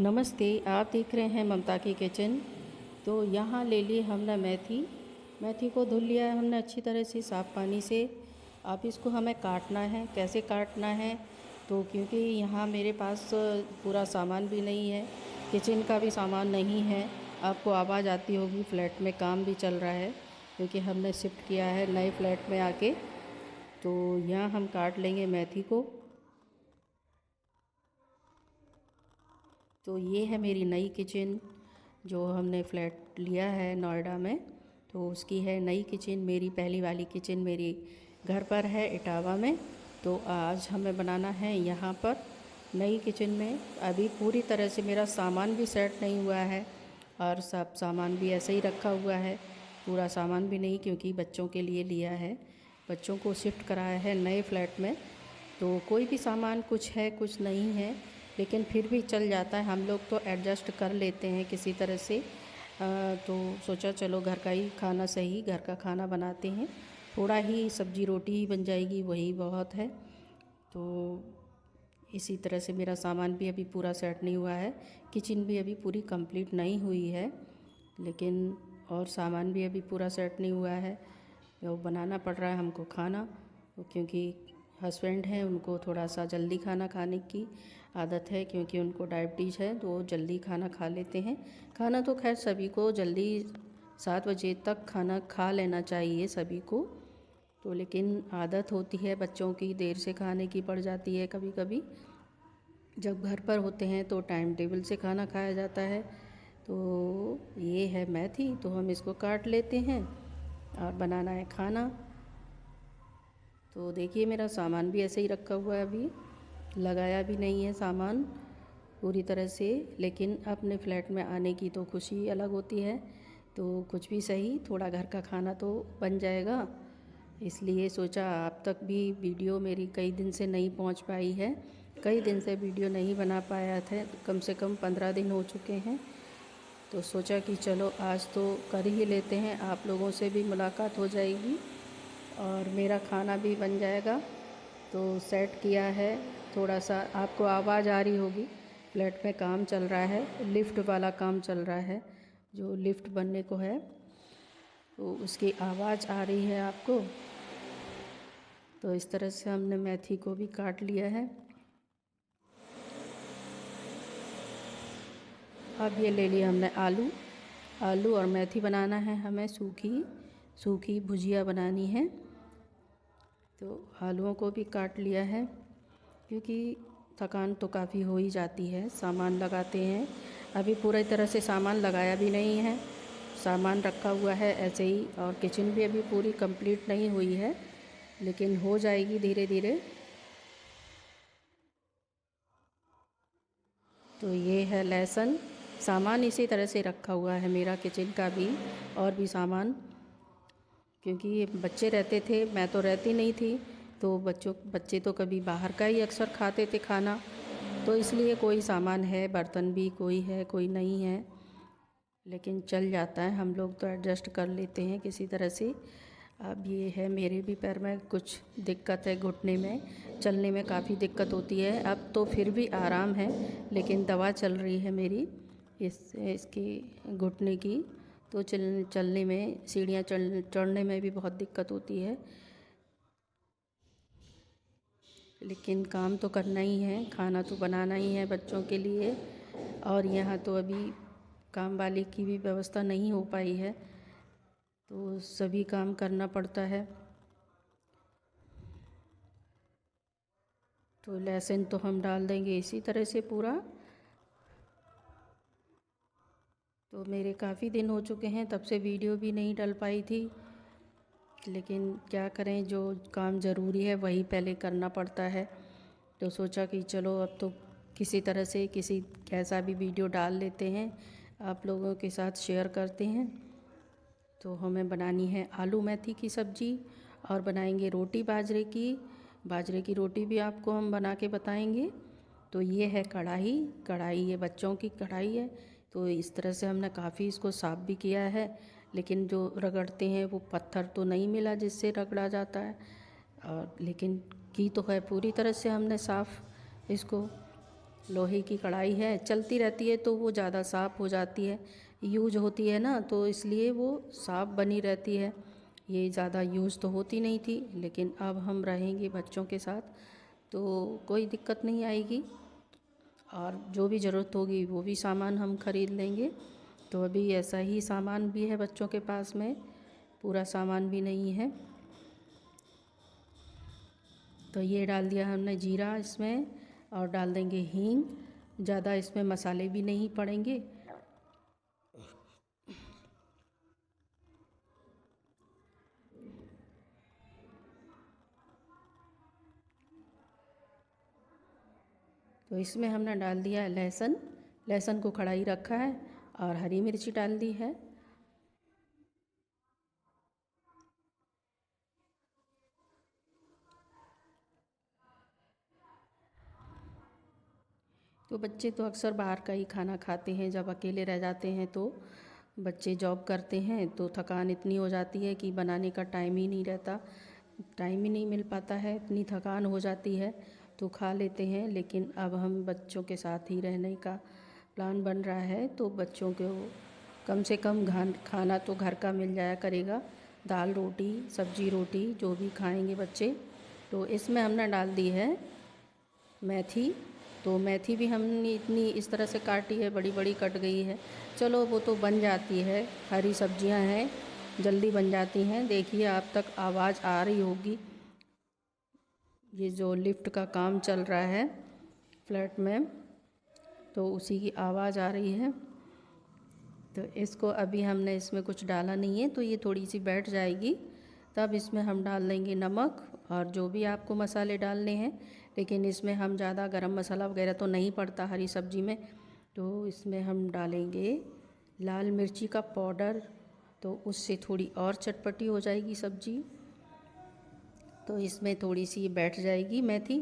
नमस्ते। आप देख रहे हैं ममता की किचन। तो यहाँ ले ली हमने मेथी। मेथी को धुल लिया है हमने अच्छी तरह से साफ़ पानी से। अब इसको हमें काटना है। कैसे काटना है तो क्योंकि यहाँ मेरे पास पूरा सामान भी नहीं है, किचन का भी सामान नहीं है। आपको आवाज़ आती होगी, फ्लैट में काम भी चल रहा है क्योंकि हमने शिफ्ट किया है नए फ्लैट में आके। तो यहाँ हम काट लेंगे मेथी को। तो ये है मेरी नई किचन जो हमने फ्लैट लिया है नोएडा में। तो उसकी है नई किचन। मेरी पहली वाली किचन मेरी घर पर है इटावा में। तो आज हमें बनाना है यहाँ पर नई किचन में। अभी पूरी तरह से मेरा सामान भी सेट नहीं हुआ है और सब सामान भी ऐसे ही रखा हुआ है। पूरा सामान भी नहीं, क्योंकि बच्चों के लिए लिया है, बच्चों को शिफ्ट कराया है नए फ्लैट में। तो कोई भी सामान कुछ है कुछ नहीं है, लेकिन फिर भी चल जाता है। हम लोग तो एडजस्ट कर लेते हैं किसी तरह से। तो सोचा चलो घर का ही खाना सही, घर का खाना बनाते हैं। थोड़ा ही सब्जी रोटी ही बन जाएगी, वही बहुत है। तो इसी तरह से मेरा सामान भी अभी पूरा सेट नहीं हुआ है, किचन भी अभी पूरी कंप्लीट नहीं हुई है, लेकिन और सामान भी अभी पूरा सेट नहीं हुआ है। वो बनाना पड़ रहा है हमको खाना, क्योंकि हस्बैंड हैं, उनको थोड़ा सा जल्दी खाना खाने की आदत है, क्योंकि उनको डायबिटीज़ है तो वो जल्दी खाना खा लेते हैं। खाना तो खैर सभी को जल्दी 7 बजे तक खाना खा लेना चाहिए सभी को, तो लेकिन आदत होती है बच्चों की, देर से खाने की पड़ जाती है कभी कभी। जब घर पर होते हैं तो टाइम टेबल से खाना खाया जाता है। तो ये है मेथी, तो हम इसको काट लेते हैं और बनाना है खाना। तो देखिए मेरा सामान भी ऐसे ही रखा हुआ है, अभी लगाया भी नहीं है सामान पूरी तरह से। लेकिन अपने फ्लैट में आने की तो खुशी अलग होती है। तो कुछ भी सही, थोड़ा घर का खाना तो बन जाएगा, इसलिए सोचा आप तक भी वीडियो मेरी कई दिन से नहीं पहुंच पाई है। कई दिन से वीडियो नहीं बना पाया था, कम से कम 15 दिन हो चुके हैं। तो सोचा कि चलो आज तो कर ही लेते हैं, आप लोगों से भी मुलाकात हो जाएगी और मेरा खाना भी बन जाएगा। तो सेट किया है। थोड़ा सा आपको आवाज़ आ रही होगी, फ्लैट में काम चल रहा है, लिफ्ट वाला काम चल रहा है, जो लिफ्ट बनने को है, तो उसकी आवाज़ आ रही है आपको। तो इस तरह से हमने मेथी को भी काट लिया है। अब ये ले लिया हमने आलू। आलू और मेथी बनाना है हमें, सूखी सूखी भुजिया बनानी है। तो आलूओं को भी काट लिया है, क्योंकि थकान तो काफ़ी हो ही जाती है। सामान लगाते हैं, अभी पूरी तरह से सामान लगाया भी नहीं है, सामान रखा हुआ है ऐसे ही। और किचन भी अभी पूरी कंप्लीट नहीं हुई है, लेकिन हो जाएगी धीरे धीरे। तो ये है लहसुन। सामान इसी तरह से रखा हुआ है मेरा किचन का भी, और भी सामान, क्योंकि ये बच्चे रहते थे, मैं तो रहती नहीं थी। तो बच्चे तो कभी बाहर का ही अक्सर खाते थे खाना, तो इसलिए कोई सामान है, बर्तन भी कोई है कोई नहीं है, लेकिन चल जाता है, हम लोग तो एडजस्ट कर लेते हैं किसी तरह से। अब ये है, मेरे भी पैर में कुछ दिक्कत है, घुटने में चलने में काफ़ी दिक्कत होती है। अब तो फिर भी आराम है, लेकिन दवा चल रही है मेरी इसकी घुटने की। तो चलने में, सीढ़ियाँ चढ़ने में भी बहुत दिक्कत होती है, लेकिन काम तो करना ही है, खाना तो बनाना ही है बच्चों के लिए। और यहाँ तो अभी काम वाली की भी व्यवस्था नहीं हो पाई है, तो सभी काम करना पड़ता है। तो लहसुन तो हम डाल देंगे इसी तरह से पूरा। तो मेरे काफ़ी दिन हो चुके हैं, तब से वीडियो भी नहीं डल पाई थी, लेकिन क्या करें, जो काम ज़रूरी है वही पहले करना पड़ता है। तो सोचा कि चलो अब तो किसी तरह से किसी कैसा भी वीडियो डाल लेते हैं, आप लोगों के साथ शेयर करते हैं। तो हमें बनानी है आलू मेथी की सब्ज़ी, और बनाएंगे रोटी बाजरे की रोटी भी आपको हम बना के बताएंगे। तो ये है कढ़ाई। कढ़ाई ये बच्चों की कढ़ाई है। तो इस तरह से हमने काफ़ी इसको साफ़ भी किया है, लेकिन जो रगड़ते हैं वो पत्थर तो नहीं मिला जिससे रगड़ा जाता है, और लेकिन की तो है पूरी तरह से हमने साफ़ इसको। लोहे की कढ़ाई है, चलती रहती है तो वो ज़्यादा साफ़ हो जाती है, यूज होती है ना, तो इसलिए वो साफ़ बनी रहती है। ये ज़्यादा यूज़ तो होती नहीं थी, लेकिन अब हम रहेंगे बच्चों के साथ तो कोई दिक्कत नहीं आएगी, और जो भी ज़रूरत होगी वो भी सामान हम ख़रीद लेंगे। तो अभी ऐसा ही सामान भी है बच्चों के पास में, पूरा सामान भी नहीं है। तो ये डाल दिया हमने जीरा इसमें, और डाल देंगे हींग। ज़्यादा इसमें मसाले भी नहीं पड़ेंगे। तो इसमें हमने डाल दिया है लहसुन। लहसुन को कढ़ाई रखा है, और हरी मिर्ची डाल दी है। तो बच्चे तो अक्सर बाहर का ही खाना खाते हैं, जब अकेले रह जाते हैं तो बच्चे जॉब करते हैं तो थकान इतनी हो जाती है कि बनाने का टाइम ही नहीं रहता, टाइम ही नहीं मिल पाता है, इतनी थकान हो जाती है तो खा लेते हैं। लेकिन अब हम बच्चों के साथ ही रहने का प्लान बन रहा है, तो बच्चों को कम से कम खाना तो घर का मिल जाया करेगा, दाल रोटी सब्जी रोटी जो भी खाएंगे बच्चे। तो इसमें हमने डाल दी है मेथी। तो मेथी भी हमने इतनी इस तरह से काटी है, बड़ी बड़ी कट गई है। चलो वो तो बन जाती है, हरी सब्जियां हैं, जल्दी बन जाती हैं। देखिए आप तक आवाज़ आ रही होगी, ये जो लिफ्ट का काम चल रहा है फ्लैट में, तो उसी की आवाज़ आ रही है। तो इसको अभी हमने इसमें कुछ डाला नहीं है, तो ये थोड़ी सी बैठ जाएगी, तब इसमें हम डाल देंगे नमक और जो भी आपको मसाले डालने हैं। लेकिन इसमें हम ज़्यादा गरम मसाला वगैरह तो नहीं पड़ता हरी सब्जी में, तो इसमें हम डालेंगे लाल मिर्ची का पाउडर, तो उससे थोड़ी और चटपटी हो जाएगी सब्जी। तो इसमें थोड़ी सी बैठ जाएगी मेथी,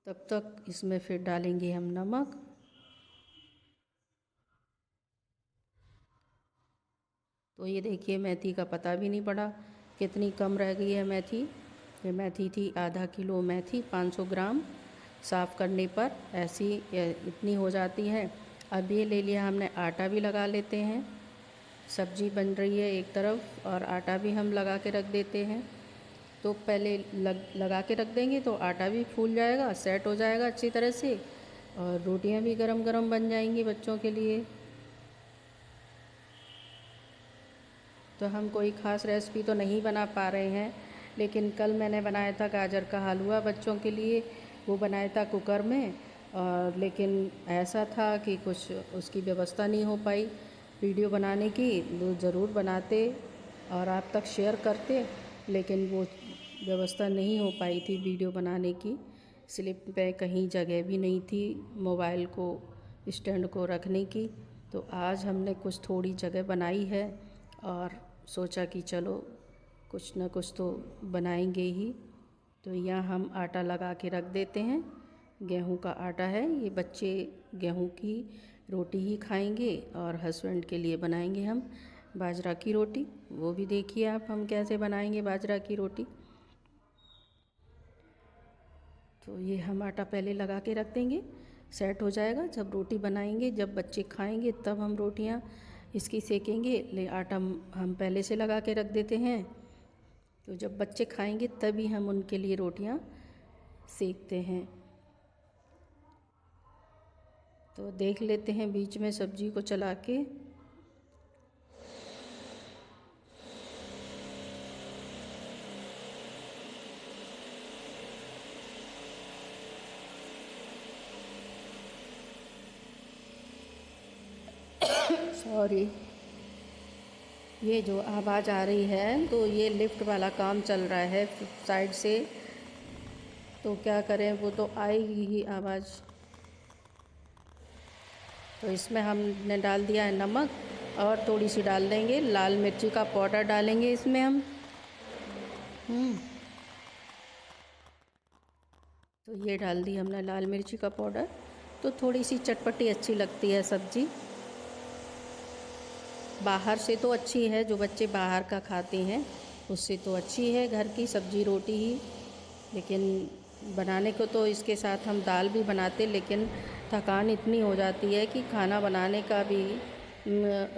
तब तक इसमें फिर डालेंगे हम नमक। तो ये देखिए मेथी का पता भी नहीं पड़ा कितनी कम रह गई है मेथी। ये मेथी थी आधा किलो मेथी, 500 ग्राम। साफ़ करने पर ऐसी इतनी हो जाती है। अब ये ले लिया हमने, आटा भी लगा लेते हैं। सब्जी बन रही है एक तरफ और आटा भी हम लगा के रख देते हैं। तो पहले लगा के रख देंगे तो आटा भी फूल जाएगा, सेट हो जाएगा अच्छी तरह से, और रोटियां भी गरम गरम बन जाएंगी बच्चों के लिए। तो हम कोई ख़ास रेसिपी तो नहीं बना पा रहे हैं, लेकिन कल मैंने बनाया था गाजर का हलवा बच्चों के लिए, वो बनाया था कुकर में। और लेकिन ऐसा था कि कुछ उसकी व्यवस्था नहीं हो पाई वीडियो बनाने की, तो ज़रूर बनाते और आप तक शेयर करते, लेकिन वो व्यवस्था नहीं हो पाई थी वीडियो बनाने की। स्लिप पे कहीं जगह भी नहीं थी मोबाइल को स्टैंड को रखने की। तो आज हमने कुछ थोड़ी जगह बनाई है, और सोचा कि चलो कुछ न कुछ तो बनाएंगे ही। तो यहाँ हम आटा लगा के रख देते हैं। गेहूं का आटा है ये, बच्चे गेहूं की रोटी ही खाएंगे, और हस्बैंड के लिए बनाएंगे हम बाजरा की रोटी। वो भी देखिए आप हम कैसे बनाएंगे बाजरा की रोटी। तो ये हम आटा पहले लगा के रख देंगे, सेट हो जाएगा। जब रोटी बनाएंगे, जब बच्चे खाएंगे, तब हम रोटियां इसकी सेकेंगे। ले आटा हम पहले से लगा के रख देते हैं, तो जब बच्चे खाएंगे तभी हम उनके लिए रोटियां सेकते हैं। तो देख लेते हैं बीच में सब्जी को चला के। सॉरी, ये जो आवाज़ आ रही है तो ये लिफ्ट वाला काम चल रहा है साइड से, तो क्या करें, वो तो आएगी ही आवाज़। तो इसमें हमने डाल दिया है नमक, और थोड़ी सी डाल देंगे लाल मिर्ची का पाउडर डालेंगे इसमें हम। तो ये डाल दी हमने लाल मिर्ची का पाउडर, तो थोड़ी सी चटपटी अच्छी लगती है सब्ज़ी। बाहर से तो अच्छी है, जो बच्चे बाहर का खाते हैं उससे तो अच्छी है घर की सब्ज़ी रोटी ही। लेकिन बनाने को तो इसके साथ हम दाल भी बनाते, लेकिन थकान इतनी हो जाती है कि खाना बनाने का भी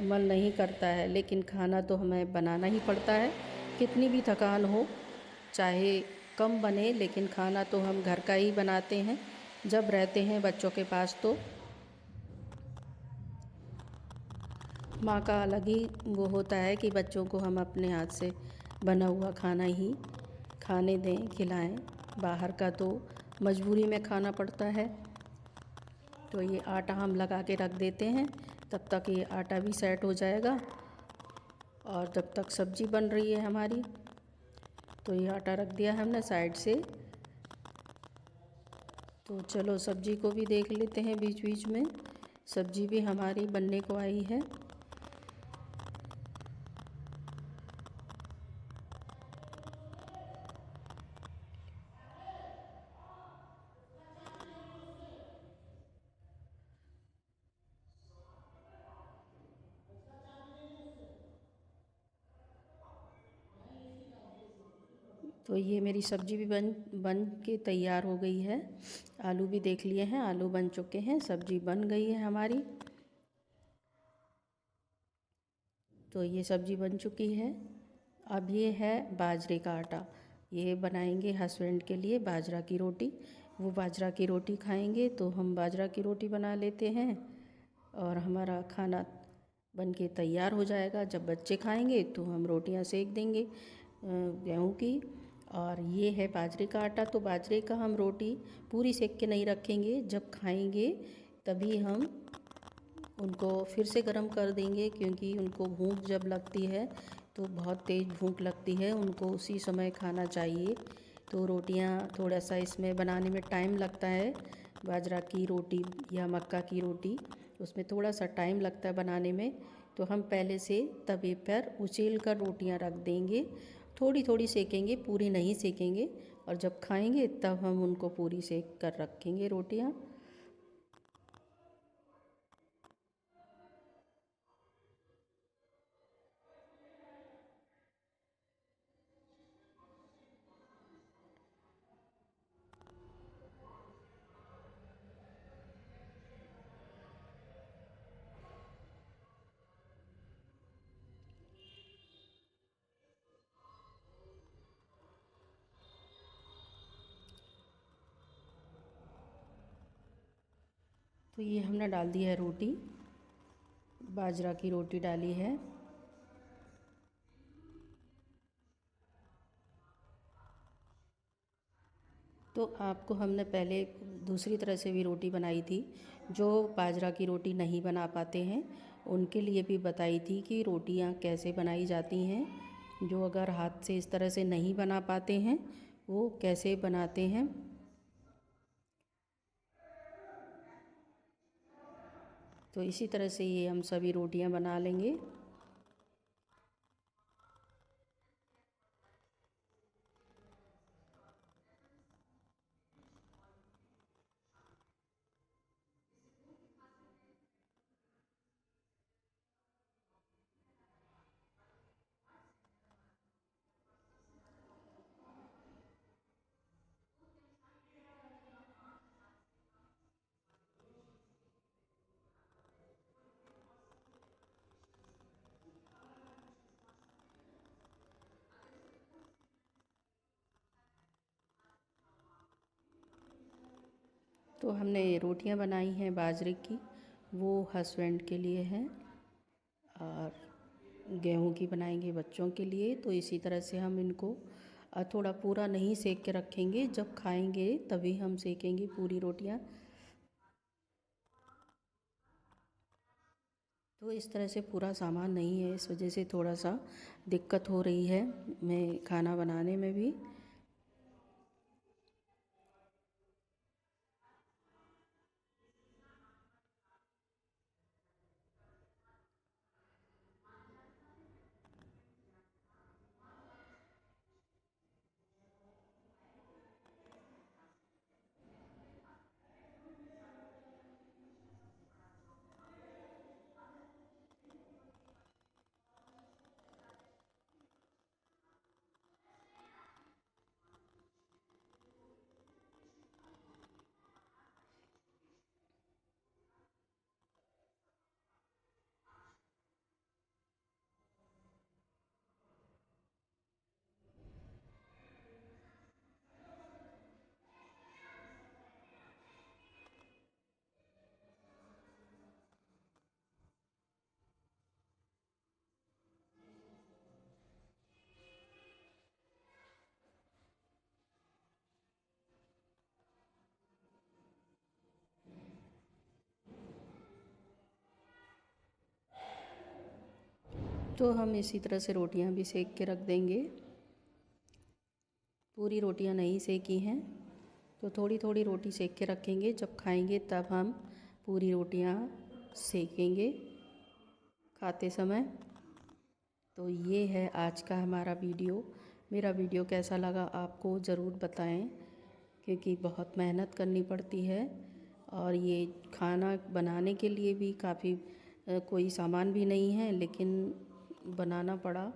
मन नहीं करता है, लेकिन खाना तो हमें बनाना ही पड़ता है। कितनी भी थकान हो, चाहे कम बने, लेकिन खाना तो हम घर का ही बनाते हैं जब रहते हैं बच्चों के पास। तो माँ का अलग ही वो होता है कि बच्चों को हम अपने हाथ से बना हुआ खाना ही खाने दें, खिलाएं। बाहर का तो मजबूरी में खाना पड़ता है। तो ये आटा हम लगा के रख देते हैं, तब तक ये आटा भी सेट हो जाएगा और जब तक सब्ज़ी बन रही है हमारी। तो ये आटा रख दिया हमने साइड से। तो चलो सब्ज़ी को भी देख लेते हैं बीच बीच में। सब्ज़ी भी हमारी बनने को आई है। तो ये मेरी सब्ज़ी भी बन बन के तैयार हो गई है। आलू भी देख लिए हैं, आलू बन चुके हैं, सब्ज़ी बन गई है हमारी। तो ये सब्ज़ी बन चुकी है। अब ये है बाजरे का आटा। ये बनाएंगे हस्बैंड के लिए बाजरा की रोटी। वो बाजरा की रोटी खाएंगे तो हम बाजरा की रोटी बना लेते हैं और हमारा खाना बन के तैयार हो जाएगा। जब बच्चे खाएंगे तो हम रोटियां सेक देंगे गेहूं की। और ये है बाजरे का आटा। तो बाजरे का हम रोटी पूरी सेक के नहीं रखेंगे, जब खाएंगे तभी हम उनको फिर से गर्म कर देंगे, क्योंकि उनको भूख जब लगती है तो बहुत तेज़ भूख लगती है, उनको उसी समय खाना चाहिए। तो रोटियां थोड़ा सा इसमें बनाने में टाइम लगता है। बाजरा की रोटी या मक्का की रोटी, उसमें थोड़ा सा टाइम लगता है बनाने में। तो हम पहले से तवे पर उछल कर रोटियां रख देंगे, थोड़ी थोड़ी सेकेंगे, पूरी नहीं सेकेंगे। और जब खाएंगे तब हम उनको पूरी सेक कर रखेंगे रोटियां। तो ये हमने डाल दी है रोटी, बाजरा की रोटी डाली है। तो आपको हमने पहले दूसरी तरह से भी रोटी बनाई थी। जो बाजरा की रोटी नहीं बना पाते हैं उनके लिए भी बताई थी कि रोटियां कैसे बनाई जाती हैं। जो अगर हाथ से इस तरह से नहीं बना पाते हैं वो कैसे बनाते हैं। तो इसी तरह से ये हम सभी रोटियां बना लेंगे। तो हमने रोटियां बनाई हैं बाजरे की, वो हस्बैंड के लिए हैं। और गेहूं की बनाएंगे बच्चों के लिए। तो इसी तरह से हम इनको थोड़ा पूरा नहीं सेक के रखेंगे, जब खाएंगे तभी हम सेकेंगे पूरी रोटियां। तो इस तरह से पूरा सामान नहीं है, इस वजह से थोड़ा सा दिक्कत हो रही है मैं खाना बनाने में भी। तो हम इसी तरह से रोटियां भी सेक के रख देंगे। पूरी रोटियां नहीं सेकी हैं तो थोड़ी थोड़ी रोटी सेक के रखेंगे, जब खाएंगे तब हम पूरी रोटियां सेकेंगे खाते समय। तो ये है आज का हमारा वीडियो। मेरा वीडियो कैसा लगा आपको ज़रूर बताएं, क्योंकि बहुत मेहनत करनी पड़ती है और ये खाना बनाने के लिए भी काफ़ी कोई सामान भी नहीं है, लेकिन बनाना पड़ा।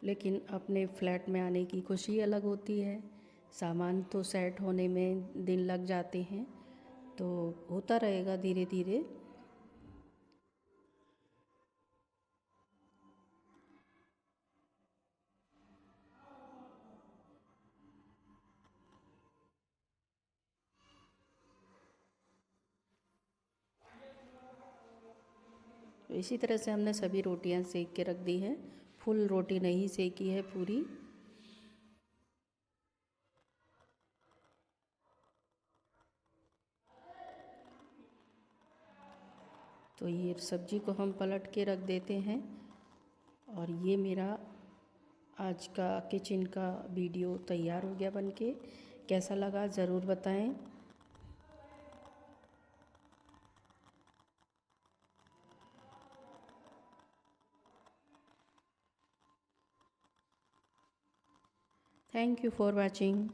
लेकिन अपने फ्लैट में आने की खुशी अलग होती है। सामान तो सेट होने में दिन लग जाते हैं, तो होता रहेगा धीरे धीरे। तो इसी तरह से हमने सभी रोटियां सेक के रख दी हैं। फुल रोटी नहीं सेकी है पूरी। तो ये सब्जी को हम पलट के रख देते हैं। और ये मेरा आज का किचन का वीडियो तैयार हो गया बनके। कैसा लगा ज़रूर बताएं। Thank you for watching.